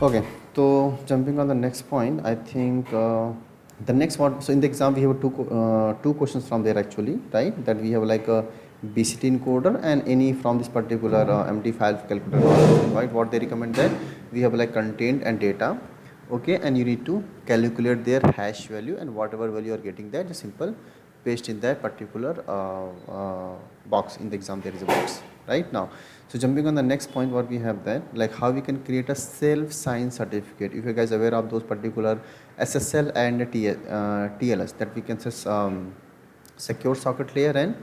Okay, so jumping on the next point, I think the next one. So in the exam, we have two questions from there actually, right? That we have like a BCT encoder and any from this particular empty file calculator, right? What they recommend that we have like content and data, okay, and you need to calculate their hash value, and whatever value you are getting there, just simple paste in that particular box. In the exam there is a box right now. So jumping on the next point, what we have that, like how we can create a self-signed certificate. If you guys are aware of those particular SSL and TLS, that we can say secure socket layer and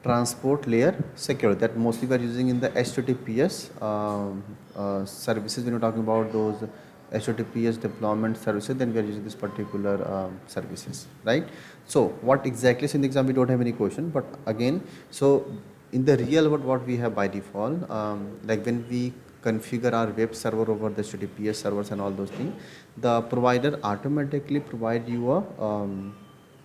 transport layer secure, that mostly we are using in the HTTPS services. When you're talking about those HTTPS deployment services, then we are using this particular services, right? So what exactly, so in the exam we don't have any question, but again, so in the real world what we have by default, like when we configure our web server over the HTTPS servers and all those things, the provider automatically provide you a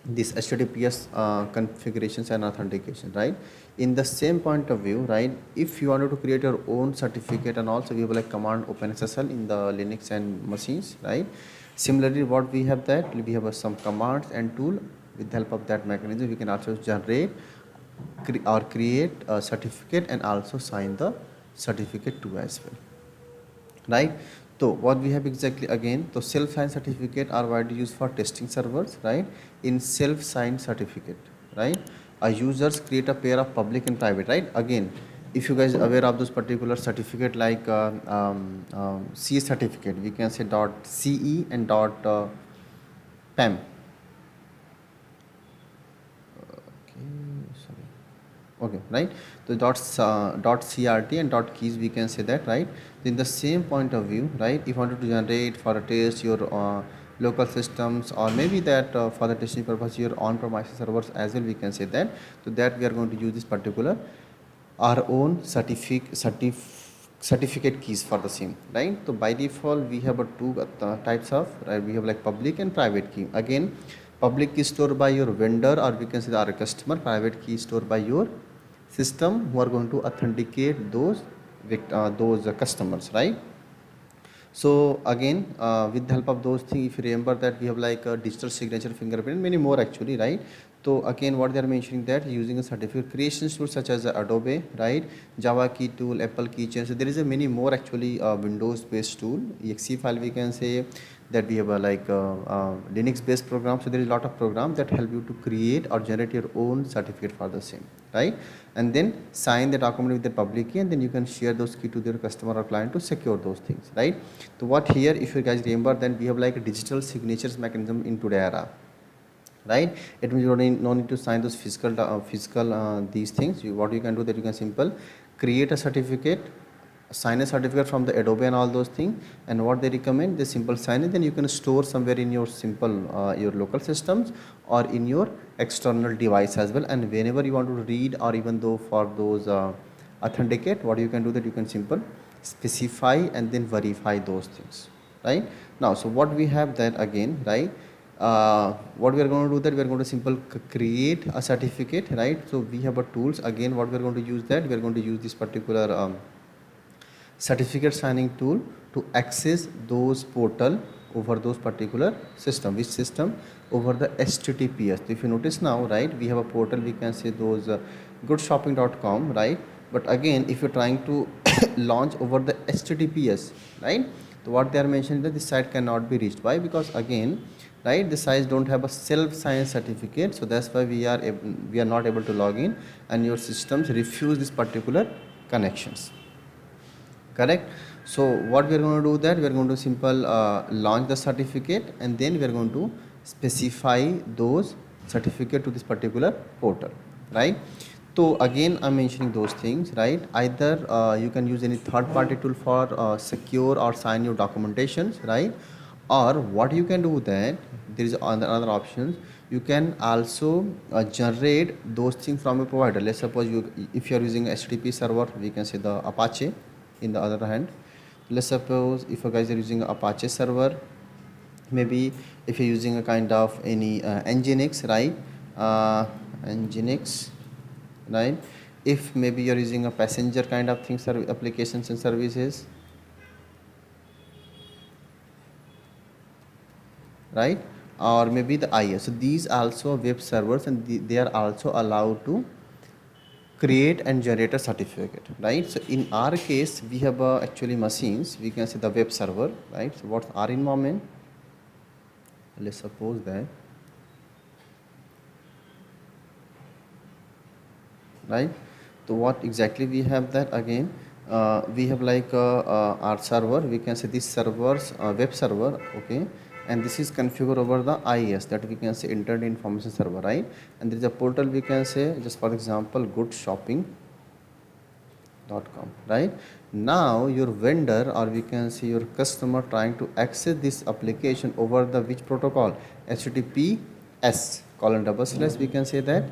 this HTTPS configurations and authentication, right? In the same point of view, right, if you wanted to create your own certificate, and also we have like command OpenSSL in the Linux and machines, right? Similarly, what we have that, we have some commands and tool. With the help of that mechanism, we can also generate or create a certificate and also sign the certificate too as well, right? So what we have exactly, again, so self-signed certificate are widely used for testing servers, right? In self-signed certificate, right, users create a pair of public and private, right? Again, if you guys are aware of those particular certificate, like C certificate, we can say .ce and .pem. Okay, right? So .crt and .keys, we can say that, right? In the same point of view, right, if you wanted to generate for a test your local systems, or maybe that for the testing purpose your on-premises servers as well, we can say that. So that we are going to use this particular our own certificate keys for the same, right? So by default we have two types of, right? We have like public and private key. Again, public key stored by your vendor, or we can say our customer. Private key stored by your system, who are going to authenticate those customers, right? So again, with the help of those things, if you remember that we have like a digital signature, fingerprint, many more actually, right? So again, what they are mentioning, that using a certificate creation tool such as Adobe, right, Java key tool, Apple keychain. So there is a many more actually Windows based tool, exe file, we can say that we have a like Linux based program. So there is a lot of programs that help you to create or generate your own certificate for the same, right? And then sign the document with the public key, and then you can share those key to their customer or client to secure those things, right? So what here, if you guys remember, then we have like a digital signatures mechanism in today era, right? It means you don't no need to sign those physical these things. What you can do, that you can simple create a certificate, sign a certificate from the Adobe and all those things, and what they recommend, they simple sign it, then you can store somewhere in your simple your local systems or in your external device as well. And whenever you want to read, or even though for those authenticate, what you can do, that you can simple specify and then verify those things, right? Now, so what we have that, again, right, what we are going to do, that we are going to simple create a certificate, right? So we have a tools. Again, what we are going to use, that we are going to use this particular certificate signing tool to access those portal over those particular system. Which system? Over the HTTPS. If you notice now, right, we have a portal, we can say those goodshopping.com, right? But again, if you're trying to launch over the HTTPS, right, so what they are mentioning, that this site cannot be reached. Why? Because again, right, the sites don't have a self-signed certificate, so that's why we are not able to log in, and your systems refuse this particular connections, correct? So what we are going to do, that we are going to simple launch the certificate, and then we are going to specify those certificate to this particular portal, right? So again, I'm mentioning those things, right? Either you can use any third-party tool for secure or sign your documentations, right? Or what you can do, that there is another options. You can also generate those things from a provider. Let's suppose if you are using HTTP server, we can say the Apache. In the other hand, let's suppose if you guys are using Apache server, maybe if you're using a kind of any Nginx, right, Nginx, right, if maybe you're using a passenger kind of things, applications and services, right, or maybe the IS. So these also web servers, and they are also allowed to create and generate a certificate, right? So in our case, we have actually machines. We can say the web server, right? So what's our environment? Let's suppose that, right? So what exactly we have that again? We have like our server. We can say this server's web server, okay, and this is configured over the IIS, that we can say Internet Information Server, right? And there is a portal, we can say, just for example, goodshopping.com, right? Now your vendor, or we can say your customer, trying to access this application over the which protocol? HTTPS colon double slash, we can say that,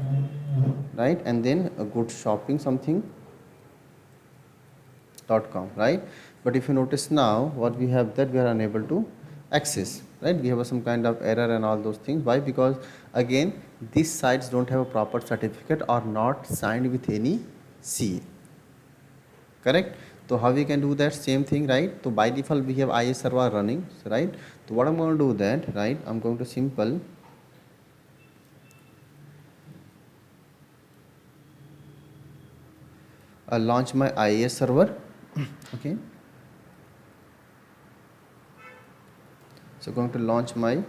right? And then a good shopping something .com, right? But if you notice now, what we have, that we are unable to access, right? We have some kind of error and all those things. Why? Because again, these sites don't have a proper certificate or not signed with any CA, correct? So how we can do that? Same thing, right? So by default we have IS server running, right? So what I'm going to do that, right? I'm going to simple launch my IIS server. Okay, so going to launch my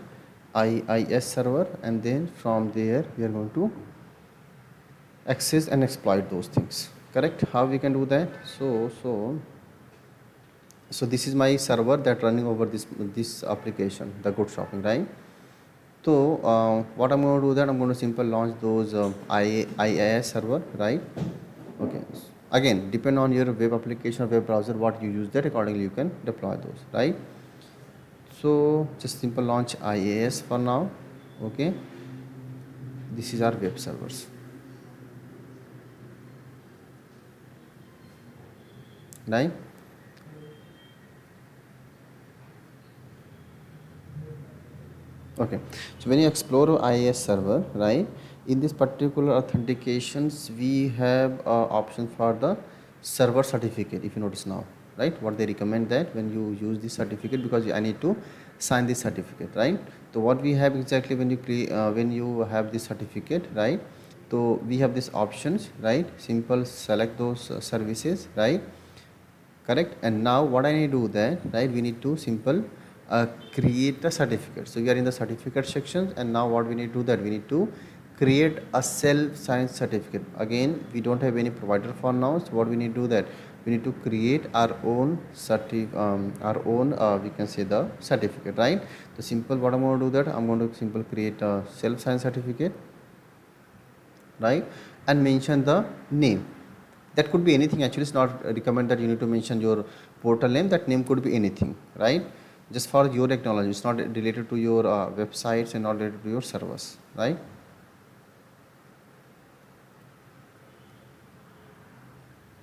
IIS server, and then from there we are going to access and exploit those things, correct? How we can do that? So this is my server that running over this application, the good shopping, right? So what I'm going to do that, I'm going to simply launch those IIS server, right? Okay, again depend on your web application or web browser, what you use, that accordingly you can deploy those, right? So just simple launch IIS for now. Okay, this is our web servers, right? Okay, so when you explore IIS server, right, in this particular authentications we have option for the server certificate. If you notice now, right, what they recommend, that when you use this certificate, because I need to sign this certificate, right? So what we have exactly, when you have this certificate, right, so we have these options, right? Simple select those services, right? Correct. And now what I need to do that, right, we need to simple create a certificate. So we are in the certificate section, and now what we need to do that, we need to create a self-signed certificate. Again, we don't have any provider for now, so what we need to do that, we need to create our own we can say the certificate, right? The simple, what I'm going to do that, I'm going to simple create a self-signed certificate, right, and mention the name. That could be anything, actually it's not recommend that you need to mention your portal name. That name could be anything, right? Just for your acknowledgement, it's not related to your websites and not related to your servers, right?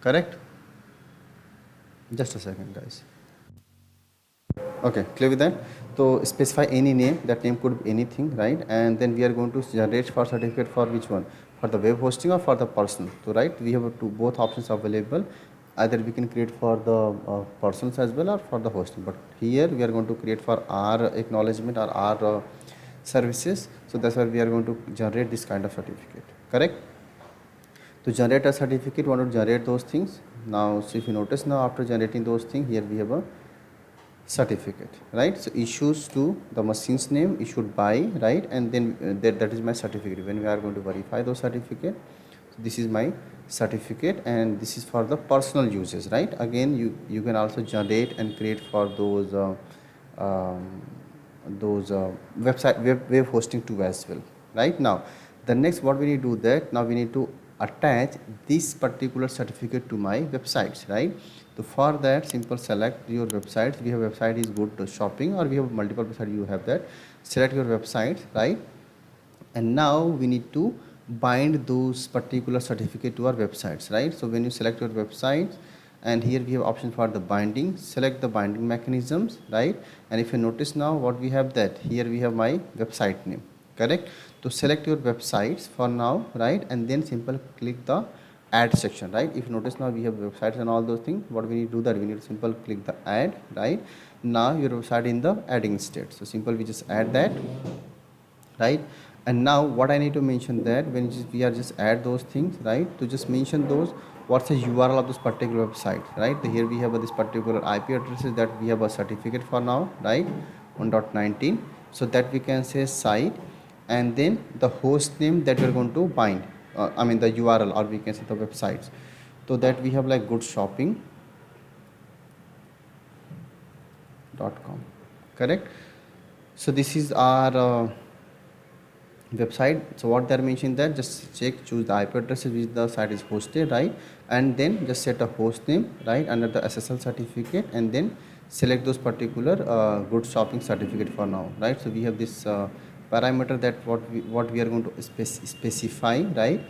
Correct. Just a second, guys. Okay, clear with that? So specify any name. That name could be anything, right? And then we are going to generate for certificate for which one? For the web hosting or for the personal? So right, we have both options available. Either we can create for the personals as well, or for the hosting. But here we are going to create for our acknowledgement or our services. So that's why we are going to generate this kind of certificate. Correct? To generate a certificate, we want to generate those things. Now, so if you notice now, after generating those things, here we have a certificate, right? So issues to the machine's name, issued by, right? And then that is my certificate. When we are going to verify those certificate, so this is my certificate, and this is for the personal uses, right? Again, you can also generate and create for those web hosting too as well, right? Now the next, what we need to do that, now we need to attach this particular certificate to my websites, right? So for that, simple select your websites. We have website is good to shopping, or we have multiple websites, you have that. Select your websites, right? And now we need to bind those particular certificate to our websites, right? So when you select your websites, and here we have option for the binding, select the binding mechanisms, right? And if you notice now, what we have, that here we have my website name, correct? To select your websites for now, right? And then simple click the add section, right? If you notice now we have websites and all those things. What we need to do that we need to simple click the add, right? Now your website in the adding state, so simple we just add that, right? And now what I need to mention that when we are just add those things, right, to just mention those what's the URL of this particular website, right? Here we have this particular IP addresses that we have a certificate for now, right? 1.19, so that we can say site, and then the host name that we're going to bind, I mean the URL, or we can say the websites, so that we have like goodshopping.com, correct? So this is our website. So what they're mentioning that just check, choose the IP address which the site is hosted, right? And then just set a host name, right, under the SSL certificate, and then select those particular good shopping certificate for now, right? So we have this parameter that what we are going to specify, right?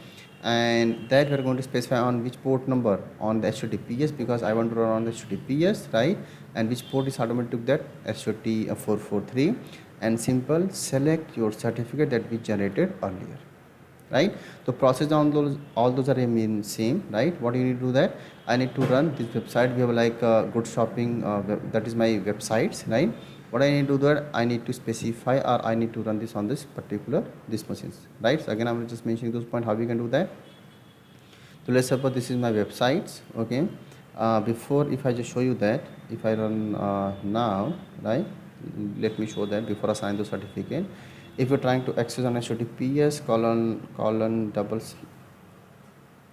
And that we are going to specify on which port number on the HTTPS, because I want to run on the HTTPS, right? And which port is automatic, that HTTP 443, and simple select your certificate that we generated earlier, right? The process on those, all those are same, right? What you need to do that I need to run this website. We have like good shopping that is my websites, right? What I need to do that I need to specify, or I need to run this on this particular this machines, right? So again I'm just mentioning those points how we can do that. So let's suppose this is my websites, okay? Before, if I just show you that if I run now, right, let me show that before assign the certificate. If you're trying to access on HTTPS colon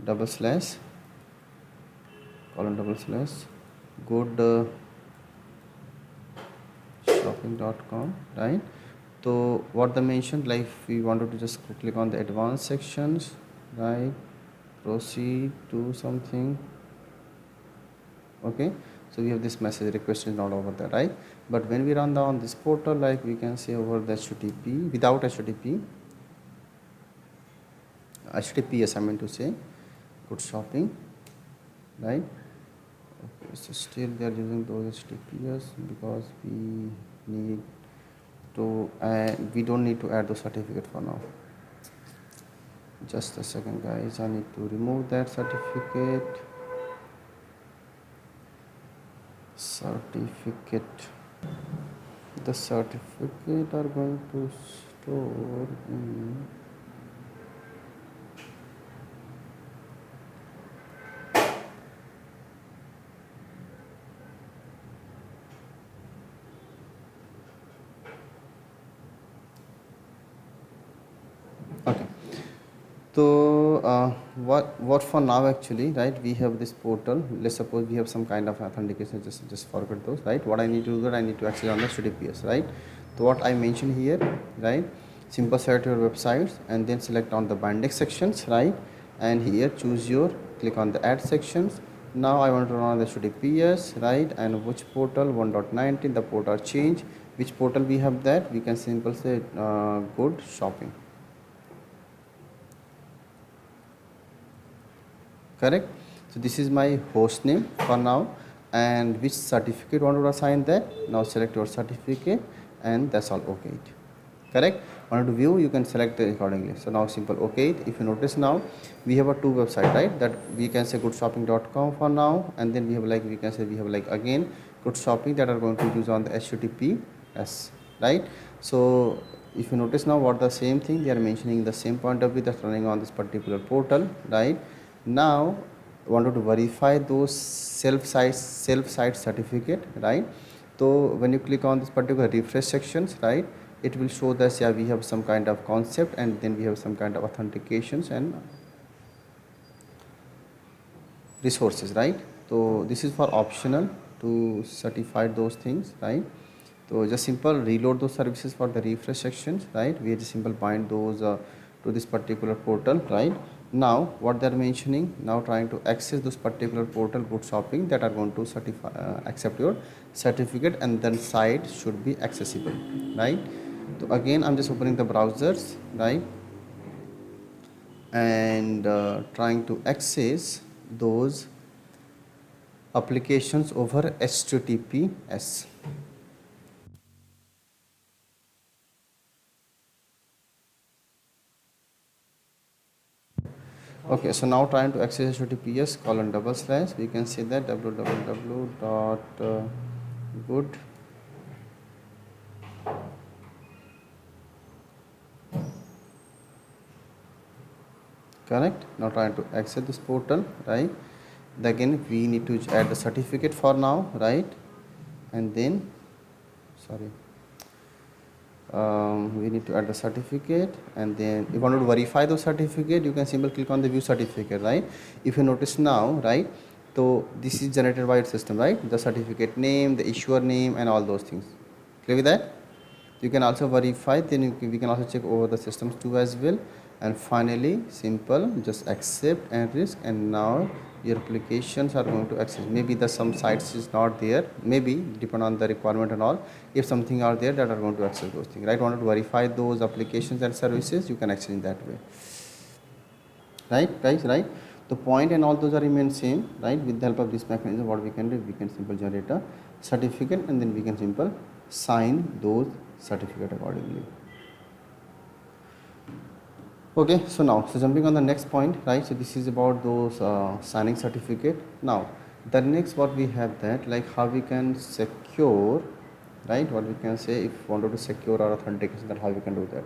double slash good shopping.com, right? So what they mentioned, like we wanted to just click on the advanced sections, right? Proceed to something, okay? So we have this message request is not over there, right? But when we run down this portal, like we can say over the HTTP without HTTPS I meant to say good shopping, right? Okay, so still they are using those HTTPS because we need to we don't need to add the certificate for now. Just a second guys, I need to remove that certificate. The certificate are going to store in okay. So what for now actually, right, we have this portal. Let's suppose we have some kind of authentication, just forget those, right? What I need to do that I need to access on the HTTPS, right? So what I mentioned here, right, simple select your websites and then select on the binding sections, right? And here choose your, click on the add sections. Now I want to run on the HTTPS, right? And which portal, 1.19, the port are change. Which portal we have that, we can simply say good shopping, correct? So this is my host name for now, and which certificate want to assign that. Now select your certificate, and that's all, okay, correct? Want to view, you can select it accordingly. So now simple okay. If you notice now we have a two website, right, that we can say goodshopping.com for now, and then we have like, we can say we have like again good shopping that are going to use on the HTTPS, right? So if you notice now what the same thing they are mentioning, the same point of view that's running on this particular portal, right? Now wanted to verify those self-site certificate, right? So when you click on this particular refresh sections, right, it will show that yeah we have some kind of concept, and then we have some kind of authentications and resources, right? So this is for optional to certify those things, right? So just simple reload those services for the refresh sections, right? We just simple bind those to this particular portal, right? Now what they are mentioning, now trying to access this particular portal good shopping that are going to certify accept your certificate, and then site should be accessible, right? So again I'm just opening the browsers, right, and trying to access those applications over HTTPS. Okay, so now trying to access https colon double slash, we can see that www dot good. Correct. Now trying to access this portal, right? Again we need to add the certificate for now, right? And then sorry, we need to add the certificate, and then if you want to verify the certificate, you can simply click on the view certificate, right? If you notice now, right, so this is generated by its system, right? The certificate name, the issuer name, and all those things. Clear with that? You can also verify, then we can also check over the systems too as well. And finally simple, just accept and risk, and now your applications are going to access. Maybe the some sites is not there, maybe depend on the requirement and all. If something are there that are going to access those things, right? Want to verify those applications and services, you can access in that way, right guys, right? The point and all those are remain same, right? With the help of this mechanism, what we can do, we can simple generate a certificate, and then we can simple sign those certificate accordingly. Okay, so now, so jumping on the next point, right? So this is about those signing certificate. Now the next what we have that, like how we can secure, right? What we can say, if wanted to secure our authentication, that how we can do that.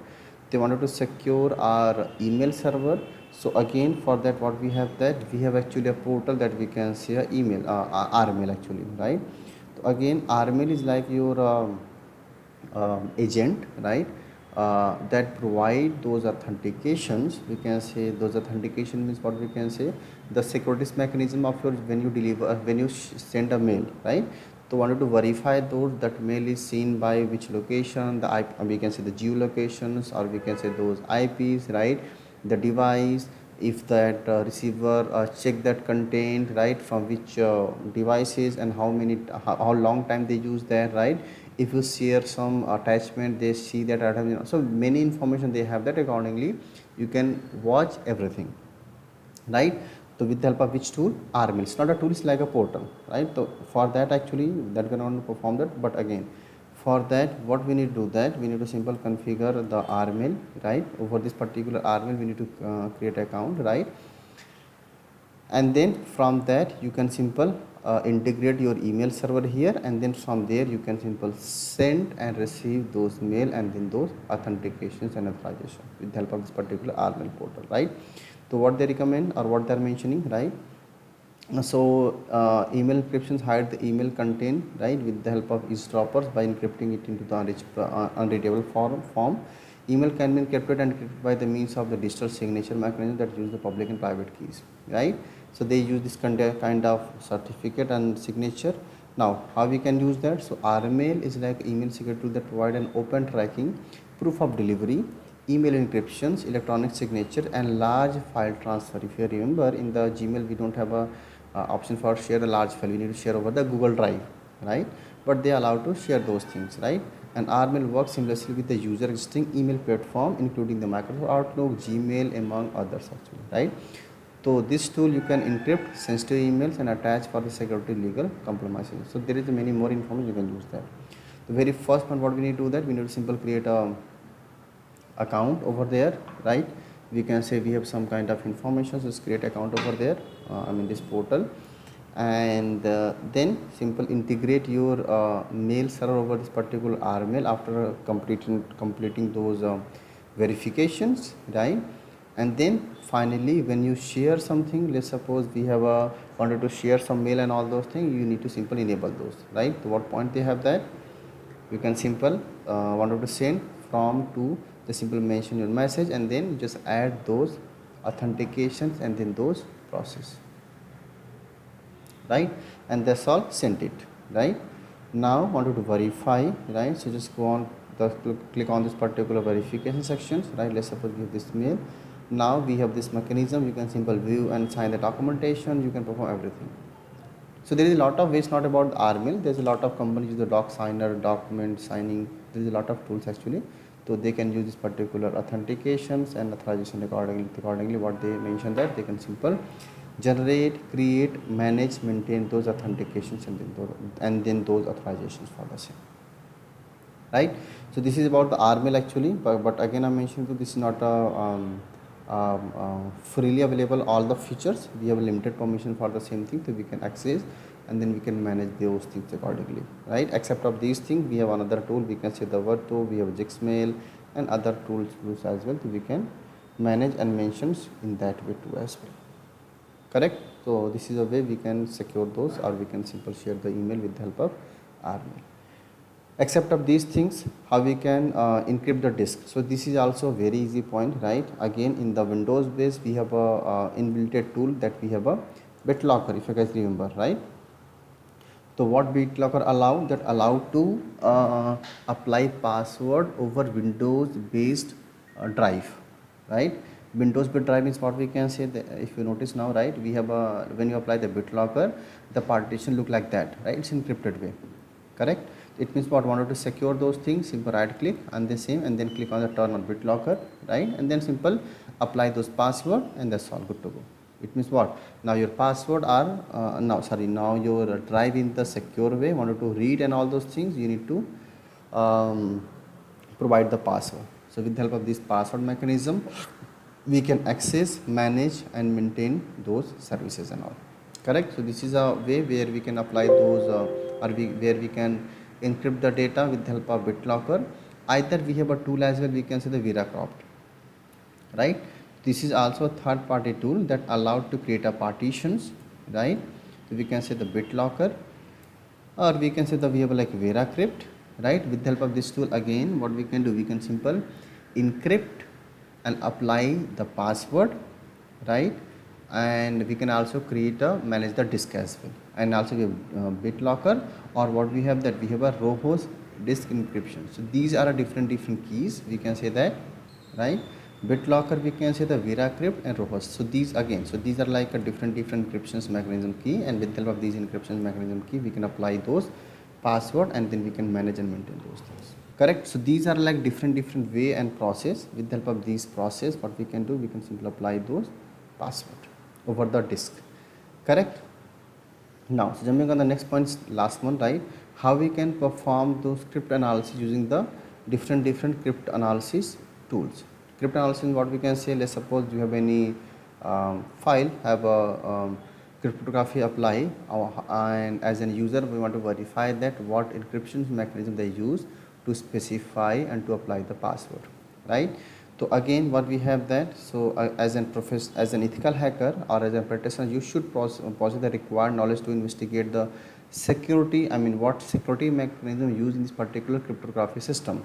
They wanted to secure our email server. So again, for that what we have that, we have actually a portal that we can share email, rmail actually, right? So again, rmail is like your agent, right? That provide those authentications. We can say those authentication means what we can say, the security mechanism of your, when you deliver, when you send a mail, right? So wanted to verify those, that mail is seen by which location, the IP, we can say the geolocations, or we can say those IPs, right? The device, if that receiver check that content, right, from which devices, and how many, how long time they use that, right? If you share some attachment, they see that, you know, so many information they have that, accordingly you can watch everything, right? So with the help of which tool? rmail. It's not a tool, it's like a portal, right? So for that actually that can only perform that, but again for that what we need to do, that we need to simple configure the rmail, right? Over this particular rmail we need to create account, right? And then from that you can simple integrate your email server here, and then from there you can simple send and receive those mail, and then those authentications and authorization with the help of this particular rmail portal, right? So what they recommend, or what they are mentioning, right? So email encryptions hide the email content, right, with the help of eavesdroppers by encrypting it into the unreadable form. Email can be encrypted and encrypted by the means of the digital signature mechanism that use the public and private keys, right? So they use this kind of certificate and signature. Now how we can use that? So rmail is like email security tool that provide an open tracking, proof of delivery, email encryptions, electronic signature, and large file transfer. If you remember, in the Gmail we don't have a option for share a large file, we need to share over the Google Drive, right? But they allow to share those things, right? And rmail works seamlessly with the user existing email platform, including the Microsoft Outlook, Gmail, among others actually, right? So this tool you can encrypt sensitive emails and attach for the security legal compromises. So there is many more information, you can use that. The very first one what we need to do, that we need to simply create a account over there, right? We can say we have some kind of information, so just create account over there, this portal, and then simple integrate your mail server over this particular rmail after completing those verifications, right? And then finally when you share something, let's suppose we have wanted to share some mail and all those things, you need to simply enable those, right? To what point they have that, you can simple wanted to send from to the simple mention your message, and then just add those authentications and then those process, right? And that's all, sent it, right? Now wanted to verify, right? So just go on the click on this particular verification sections, right? Let's suppose we have this mail. Now we have this mechanism, you can simple view and sign the documentation, you can perform everything. So there is a lot of ways, not about rmail, there's a lot of companies use the doc signer, document signing, there is a lot of tools actually. So they can use this particular authentications and authorization accordingly what they mentioned, that they can simple generate, create, manage, maintain those authentications, and then those authorizations for the same, right? So this is about the rmail actually, but again I mentioned that this is not a freely available all the features. We have limited permission for the same thing, so we can access and then we can manage those things accordingly, right? Except of these things, we have another tool, we can say the word tool, we have Jixmail and other tools as well, so we can manage and mentions in that way too as well, correct? So this is a way we can secure those, or we can simply share the email with the help of our mail. Except of these things, how we can encrypt the disk. So this is also a very easy point, right? Again, in the Windows base, we have a inbuilt tool that we have a BitLocker, if you guys remember, right? So what BitLocker allow? That allow to apply password over Windows based drive, right? Windows based drive is what we can say that if you notice now, right? We have a, when you apply the BitLocker, the partition look like that, right? It's encrypted way, correct? It means what, wanted to secure those things, simple right click and the same, and then click on the turn on BitLocker, right? And then simple apply those password and that's all good to go. It means what, now your password are now your drive in the secure way, wanted to read and all those things, you need to provide the password. So with the help of this password mechanism, we can access, manage and maintain those services and all, correct? So this is a way where we can apply those where we can encrypt the data with the help of BitLocker. Either we have a tool as well, we can say the VeraCrypt, right? This is also a third party tool that allowed to create a partitions, right? So we can say the BitLocker, or we can say that we have like VeraCrypt, right? With the help of this tool, again what we can do, we can simple encrypt and apply the password, right? And we can also create a manage the disk as well, and also we have BitLocker, or what we have, that we have a row host disk encryption. So these are a different keys, we can say that, right? BitLocker, we can say the VeraCrypt and row host. So these again, so these are like a different encryptions mechanism key, and with the help of these encryption mechanism key, we can apply those password and then we can manage and maintain those things, correct? So these are like different way and process. With the help of these process, what we can do, we can simply apply those password over the disk, correct? Now, so jumping on the next point, last one, right? How we can perform those crypt analysis using the different crypt analysis tools. Crypt analysis, what we can say, let's suppose you have any file, have a cryptography apply, and as a user we want to verify that what encryption mechanism they use to specify and to apply the password, right? So again, what we have that, so as an ethical hacker or as a practitioner, you should possess the required knowledge to investigate the security, what security mechanism used in this particular cryptography system,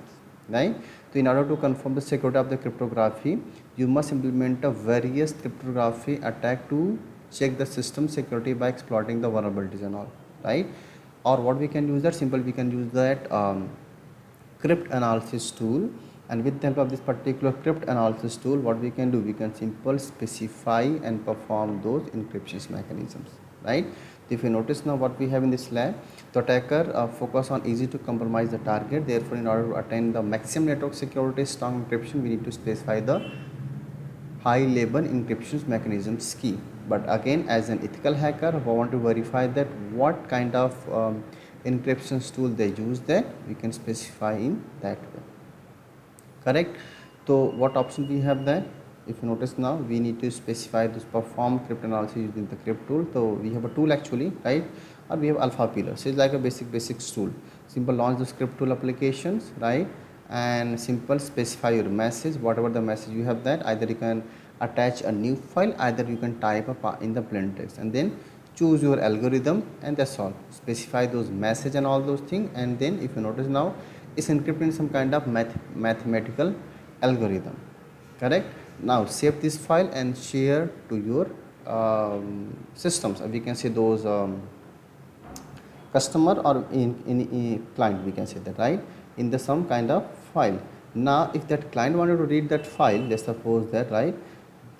right? So in order to confirm the security of the cryptography, you must implement a various cryptography attack to check the system security by exploiting the vulnerabilities and all, right? Or what we can use, that simple, we can use that crypt analysis tool. And with the help of this particular crypt analysis tool, what we can do, we can simply specify and perform those encryption mechanisms, right? If you notice now what we have in this lab, the attacker focus on easy to compromise the target. Therefore, in order to attain the maximum network security, strong encryption, we need to specify the high level encryption mechanisms key. But again, as an ethical hacker who want to verify that what kind of encryption tool they use, that we can specify in that way, correct? So what option we have that, if you notice now, we need to specify this perform crypt analysis using the crypt tool. So we have a tool actually, right? Or we have alpha pillar. So it's like a basic tool. Simple launch the script tool applications, right? And simple specify your message, whatever the message you have, that either you can attach a new file, either you can type in the plain text, and then choose your algorithm, and that's all. Specify those message and all those things, and then if you notice now, it's encrypted in some kind of mathematical algorithm, correct? Now save this file and share to your systems, we can say those customer or in client, we can say that, right? In the some kind of file. Now if that client wanted to read that file, let's suppose that, right,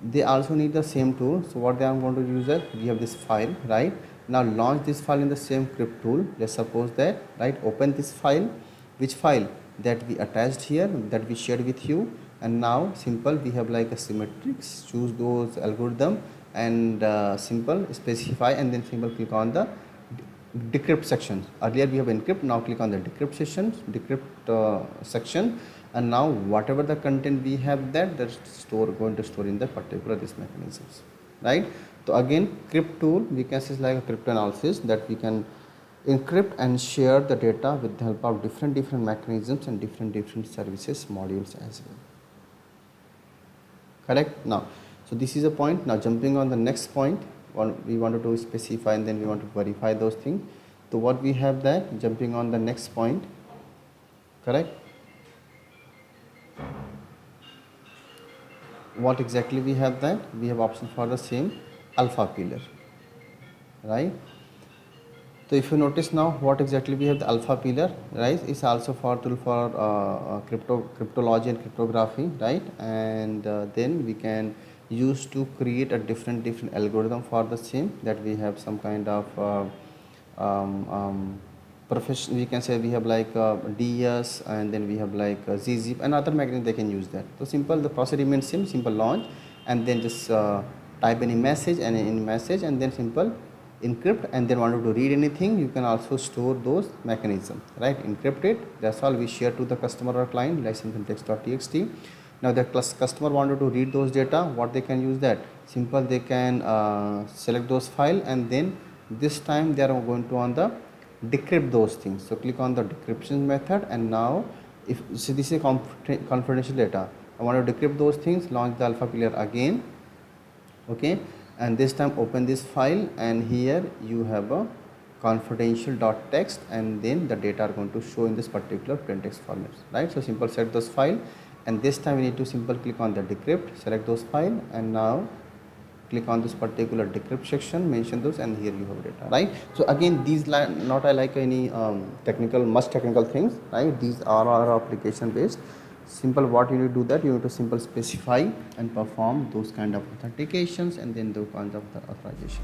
they also need the same tool. So what they are going to use, that we have this file, right? Now launch this file in the same crypt tool. Let's suppose that, right, open this file, which file that we attached here, that we shared with you, and now simple we have like a symmetrics, choose those algorithm and simple specify, and then simple click on the decrypt section. Earlier we have encrypt, now click on the decrypt section, section, and now whatever the content we have, that's going to store in the particular this mechanisms, right? So again, crypt tool we can say is like a cryptanalysis, that we can encrypt and share the data with the help of different mechanisms and different services modules as well. Correct? Now, so this is a point. Now jumping on the next point, we wanted to specify and then we want to verify those things. So what we have that, jumping on the next point, correct? What exactly we have that? We have option for the same alpha pillar, right? So if you notice now, what exactly we have the alpha pillar, right? It's also for tool for cryptology and cryptography, right? And then we can use to create a different algorithm for the same, that we have some kind of profession, we can say we have like DS, and then we have like ZZip and other mechanism they can use that. So simple, the process remains same, simple launch, and then just type any message and in message, and then simple encrypt, and then wanted to read anything, you can also store those mechanisms, right? Encrypt it, that's all we share to the customer or client, like something text.txt. Now the customer wanted to read those data, what they can use that? Simple, they can select those file, and then this time they are going to on the decrypt those things. So click on the decryption method, and now if so this is confidential data, I want to decrypt those things, launch the alpha pillar again, okay, and this time open this file, and here you have a confidential.txt, and then the data are going to show in this particular plain text format, right? So simple, select those file, and this time we need to simple click on the decrypt, select those file, and now click on this particular decrypt section, mention those, and here you have data, right? So again, these not I like any much technical things, right? These are application based. Simple, what you need to do that, you need to simple specify and perform those kind of authentications, and then those kinds of the authorization.